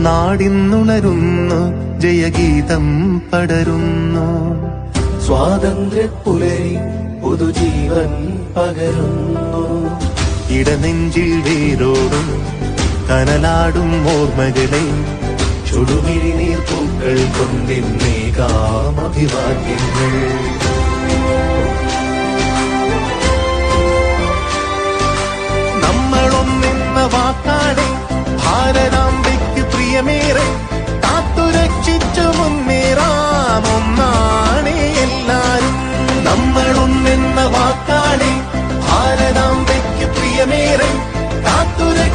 നാടിന്നുണരുന്നു, ജയഗീതം പടരുന്നു. സ്വാതന്ത്ര്യപ്പുലരി പുതുജീവൻ പകരുന്നു. ഇടനെഞ്ചിൽ വേരോടും കനലാടും ഓർമ്മകളെ ചുടുമിഴി നീർപ്പൂക്കൾ കൊണ്ടിന്നേകാം അഭിവാദ്യങ്ങൾ. നമ്മളൊന്നെന്ന വാക്കാടെ ഭാരതാംബയ്ക്ക് പ്രിയമേറെ കാത്തുരക്ഷിച്ചു മുന്നേറാം ഒന്നാണേ എല്ലാരും. നമ്മളൊന്നെന്ന വാക്കാടെ ഭാരതാംബയ്ക്ക് പ്രിയമേറെ കാത്തുരക്ഷിച്ചു